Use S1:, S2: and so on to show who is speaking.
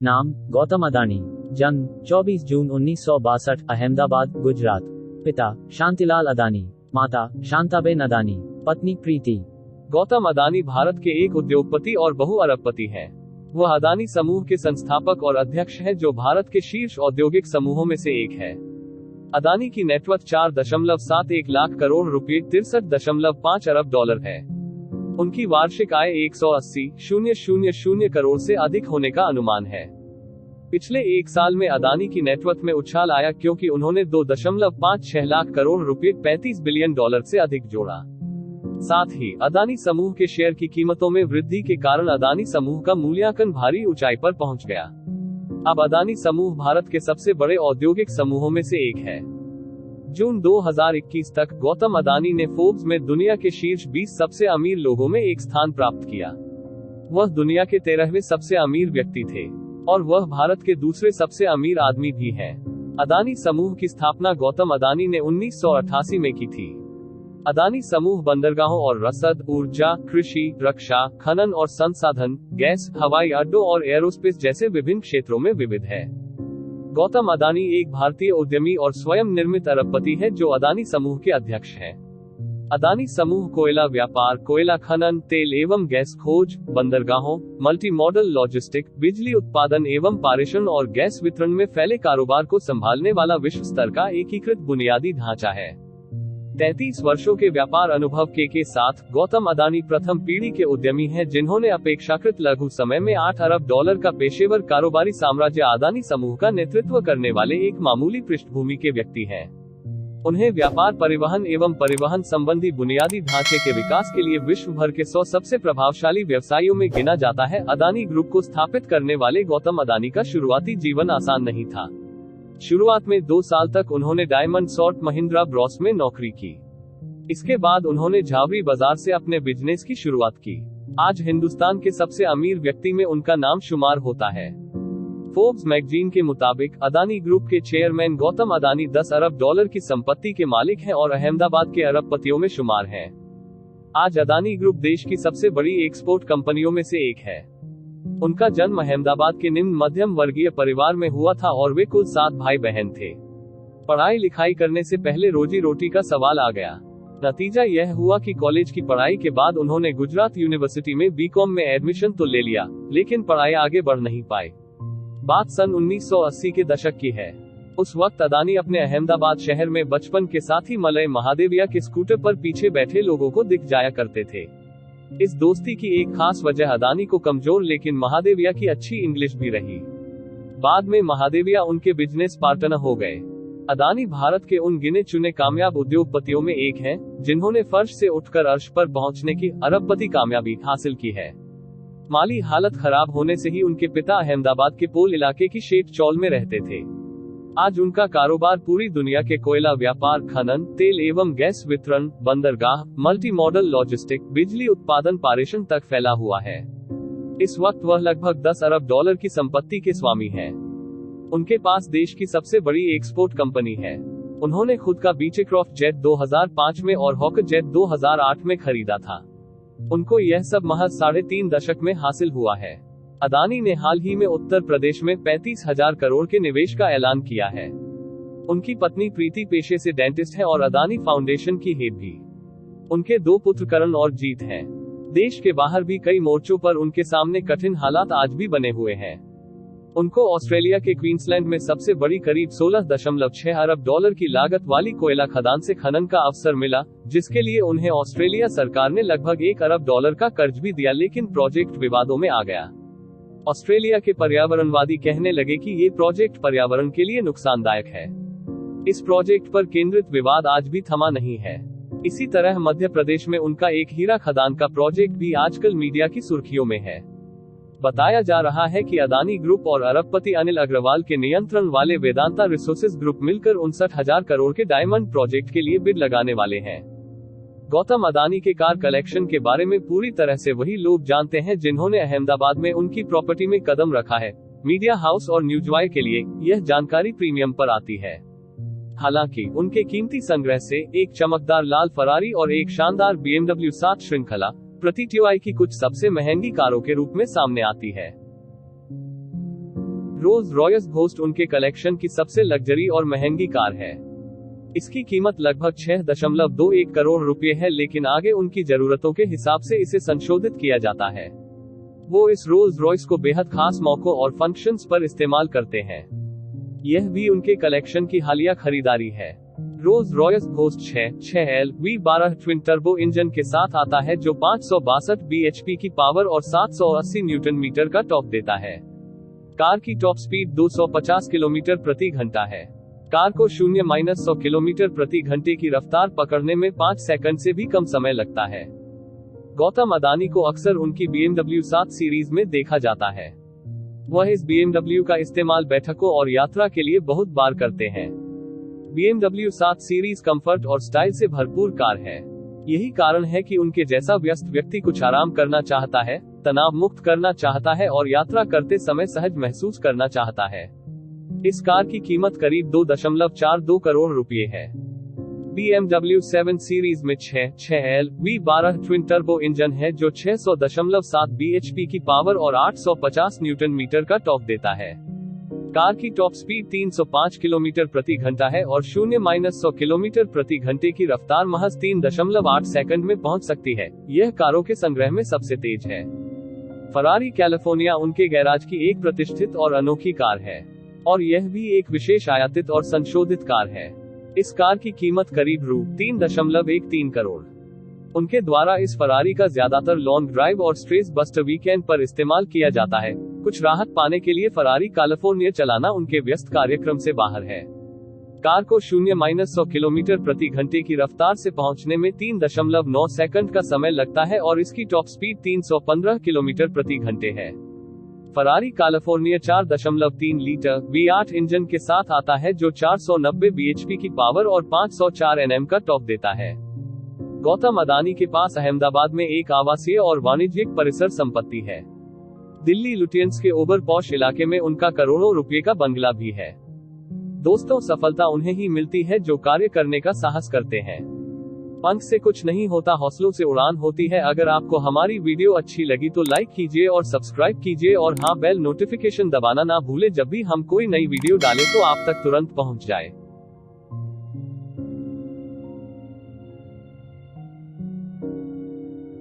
S1: नाम गौतम अदानी। जन्म 24 जून 1962, अहमदाबाद, गुजरात। पिता शांतिलाल अदानी, माता शांताबेन अदानी, पत्नी प्रीति।
S2: गौतम अदानी भारत के एक उद्योगपति और बहु अरबपति हैं। वह अदानी समूह के संस्थापक और अध्यक्ष हैं, जो भारत के शीर्ष औद्योगिक समूहों में से एक है। अदानी की नेटवर्थ 4.71 लाख करोड़ रुपए 63.5 अरब डॉलर है। उनकी वार्षिक आय 180,000 करोड़ से अधिक होने का अनुमान है। पिछले एक साल में अदानी की नेटवर्थ में उछाल आया, क्योंकि उन्होंने 2.56 लाख करोड़ रुपए 35 बिलियन डॉलर से अधिक जोड़ा। साथ ही अदानी समूह के शेयर की कीमतों में वृद्धि के कारण अदानी समूह का मूल्यांकन भारी ऊंचाई पर पहुंच गया। अब अदानी समूह भारत के सबसे बड़े औद्योगिक समूहों में से एक है। जून 2021 तक गौतम अदानी ने फोर्ब्स में दुनिया के शीर्ष 20 सबसे अमीर लोगों में एक स्थान प्राप्त किया। वह दुनिया के 13वें सबसे अमीर व्यक्ति थे और वह भारत के दूसरे सबसे अमीर आदमी भी हैं। अदानी समूह की स्थापना गौतम अदानी ने 1988 में की थी। अदानी समूह बंदरगाहों और रसद, ऊर्जा, कृषि, रक्षा, खनन और संसाधन, गैस, हवाई अड्डों और एयरोस्पेस जैसे विभिन्न क्षेत्रों में विविध है। गौतम अदानी एक भारतीय उद्यमी और स्वयं निर्मित अरबपति है, जो अदानी समूह के अध्यक्ष हैं। अदानी समूह कोयला व्यापार, कोयला खनन, तेल एवं गैस खोज, बंदरगाहों, मल्टी मॉडल लॉजिस्टिक, बिजली उत्पादन एवं पारेषण और गैस वितरण में फैले कारोबार को संभालने वाला विश्व स्तर का एकीकृत बुनियादी ढांचा है। 33 वर्षों के व्यापार अनुभव के साथ गौतम अदानी प्रथम पीढ़ी के उद्यमी हैं, जिन्होंने अपेक्षाकृत लघु समय में 8 अरब डॉलर का पेशेवर कारोबारी साम्राज्य अदानी समूह का नेतृत्व करने वाले एक मामूली पृष्ठभूमि के व्यक्ति हैं। उन्हें व्यापार, परिवहन एवं परिवहन संबंधी बुनियादी ढांचे के विकास के लिए विश्व भर के 100 सबसे प्रभावशाली व्यवसायियों में गिना जाता है। अदानी ग्रुप को स्थापित करने वाले गौतम अदानी का शुरुआती जीवन आसान नहीं था। शुरुआत में 2 साल तक उन्होंने डायमंड सॉर्ट महिंद्रा ब्रॉस में नौकरी की। इसके बाद उन्होंने झावरी बाजार से अपने बिजनेस की शुरुआत की। आज हिंदुस्तान के सबसे अमीर व्यक्ति में उनका नाम शुमार होता है। फोर्ब्स मैगजीन के मुताबिक अदानी ग्रुप के चेयरमैन गौतम अदानी 10 अरब डॉलर की संपत्ति के मालिक हैं और अहमदाबाद के अरबपतियों में शुमार हैं। आज अदानी ग्रुप देश की सबसे बड़ी एक्सपोर्ट कंपनियों में से एक है। उनका जन्म अहमदाबाद के निम्न मध्यम वर्गीय परिवार में हुआ था और वे कुल 7 भाई बहन थे। पढ़ाई लिखाई करने से पहले रोजी रोटी का सवाल आ गया। नतीजा यह हुआ कि कॉलेज की पढ़ाई के बाद उन्होंने गुजरात यूनिवर्सिटी में बीकॉम में एडमिशन तो ले लिया, लेकिन पढ़ाई आगे बढ़ नहीं पाए। बात सन 1980 के दशक की है। उस वक्त अदानी अपने अहमदाबाद शहर में बचपन के साथ ही मलय महादेविया के स्कूटर पर पीछे बैठे लोगों को दिख जाया करते थे। इस दोस्ती की एक खास वजह अदानी को कमजोर लेकिन महादेविया की अच्छी इंग्लिश भी रही। बाद में महादेविया उनके बिजनेस पार्टनर हो गए। अदानी भारत के उन गिने चुने कामयाब उद्योगपतियों में एक हैं, जिन्होंने फर्श से उठकर अर्श पर पहुंचने की अरबपति कामयाबी हासिल की है। माली हालत खराब होने से ही उनके पिता अहमदाबाद के पोल इलाके की शेख चौल में रहते थे। आज उनका कारोबार पूरी दुनिया के कोयला व्यापार, खनन, तेल एवं गैस वितरण, बंदरगाह, मल्टी मॉडल लॉजिस्टिक, बिजली उत्पादन, पारेषण तक फैला हुआ है। इस वक्त वह लगभग 10 अरब डॉलर की संपत्ति के स्वामी हैं। उनके पास देश की सबसे बड़ी एक्सपोर्ट कंपनी है। उन्होंने खुद का बीचेक्रॉफ्ट जेट 2005 में और हॉकर जेट 2008 में खरीदा था। उनको यह सब महज 3.5 दशक में हासिल हुआ है। अदानी ने हाल ही में उत्तर प्रदेश में 35,000 करोड़ के निवेश का ऐलान किया है। उनकी पत्नी प्रीति पेशे से डेंटिस्ट है और अदानी फाउंडेशन की हेड भी। उनके 2 पुत्र करण और जीत हैं। देश के बाहर भी कई मोर्चों पर उनके सामने कठिन हालात आज भी बने हुए हैं। उनको ऑस्ट्रेलिया के क्वींसलैंड में सबसे बड़ी करीब 16.6 अरब डॉलर की लागत वाली कोयला खदान से खनन का अवसर मिला, जिसके लिए उन्हें ऑस्ट्रेलिया सरकार ने लगभग 1 अरब डॉलर का कर्ज भी दिया, लेकिन प्रोजेक्ट विवादों में आ गया। ऑस्ट्रेलिया के पर्यावरणवादी कहने लगे कि ये प्रोजेक्ट पर्यावरण के लिए नुकसानदायक है। इस प्रोजेक्ट पर केंद्रित विवाद आज भी थमा नहीं है। इसी तरह मध्य प्रदेश में उनका एक हीरा खदान का प्रोजेक्ट भी आजकल मीडिया की सुर्खियों में है। बताया जा रहा है कि अदानी ग्रुप और अरबपति अनिल अग्रवाल के नियंत्रण वाले वेदांता रिसोर्सेज ग्रुप मिलकर 59,000 करोड़ के डायमंड प्रोजेक्ट के लिए बिड लगाने वाले हैं। गौतम अदानी के कार कलेक्शन के बारे में पूरी तरह से वही लोग जानते हैं जिन्होंने अहमदाबाद में उनकी प्रॉपर्टी में कदम रखा है। मीडिया हाउस और न्यूज़वाई के लिए यह जानकारी प्रीमियम पर आती है। हालांकि उनके कीमती संग्रह से एक चमकदार लाल फरारी और एक शानदार BMW 7 श्रृंखला प्रति TI की कुछ सबसे महंगी कारों के रूप में सामने आती है। रोल्स रॉयस घोस्ट उनके कलेक्शन की सबसे लग्जरी और महंगी कार है। इसकी कीमत लगभग 6.21 करोड़ रुपए है, लेकिन आगे उनकी जरूरतों के हिसाब से इसे संशोधित किया जाता है। वो इस रोल्स रॉयस को बेहद खास मौकों और फंक्शंस पर इस्तेमाल करते हैं। यह भी उनके कलेक्शन की हालिया खरीदारी है। Rolls Royce ghost 6L V12 twin turbo engine के साथ आता है, जो 562 bhp की पावर और 780 न्यूटन मीटर का टॉर्क देता है। कार की टॉप स्पीड 250 किलोमीटर प्रति घंटा है। कार को 0-100 किलोमीटर प्रति घंटे की रफ्तार पकड़ने में 5 सेकंड से भी कम समय लगता है। गौतम अदानी को अक्सर उनकी BMW 7 सीरीज में देखा जाता है। वह इस BMW का इस्तेमाल बैठकों और यात्रा के लिए बहुत बार करते हैं। BMW 7 सीरीज कंफर्ट और स्टाइल से भरपूर कार है। यही कारण है कि उनके जैसा व्यस्त व्यक्ति कुछ आराम करना चाहता है, तनाव मुक्त करना चाहता है और यात्रा करते समय सहज महसूस करना चाहता है। इस कार की कीमत करीब 2.42 करोड़ रुपए है। BMW 7 सीरीज में 6L V12 twin turbo engine है, जो 600.7 bhp की पावर और 850 न्यूटन मीटर का टॉर्क देता है। कार की टॉप स्पीड 305 किलोमीटर प्रति घंटा है और 0-100 किलोमीटर प्रति घंटे की रफ्तार महज 3.8 सेकंड में पहुंच सकती है। यह कारों के संग्रह में सबसे तेज है। फरारी कैलिफोर्निया उनके गैराज की एक प्रतिष्ठित और अनोखी कार है, और यह भी एक विशेष आयातित और संशोधित कार है। इस कार की कीमत करीब ₹3.13 करोड़। उनके द्वारा इस फरारी का ज्यादातर लॉन्ग ड्राइव और स्ट्रेस बस्टर वीकेंड पर इस्तेमाल किया जाता है। कुछ राहत पाने के लिए फरारी कैलिफोर्निया चलाना उनके व्यस्त कार्यक्रम से बाहर है। कार को 0-100 किलोमीटर प्रति घंटे की रफ्तार से पहुंचने में 3.9 सेकंड का समय लगता है और इसकी टॉप स्पीड 315 किलोमीटर प्रति घंटे है। Ferrari California 4.3 litre V8 engine के साथ आता है, जो 490 bhp की पावर और 504 Nm का टॉर्क देता है। गौतम अदानी के पास अहमदाबाद में एक आवासीय और वाणिज्यिक परिसर संपत्ति है। दिल्ली लुटियंस के ओबर पॉश इलाके में उनका करोड़ों रुपए का बंगला भी है। दोस्तों, सफलता उन्हें ही मिलती है जो कार्य करने का साहस करते हैं। पंख से कुछ नहीं होता, हौसलों से उड़ान होती है। अगर आपको हमारी वीडियो अच्छी लगी तो लाइक कीजिए और सब्सक्राइब कीजिए, और हाँ, बेल नोटिफिकेशन दबाना ना भूले। जब भी हम कोई नई वीडियो डालें तो आप तक तुरंत पहुंच जाए।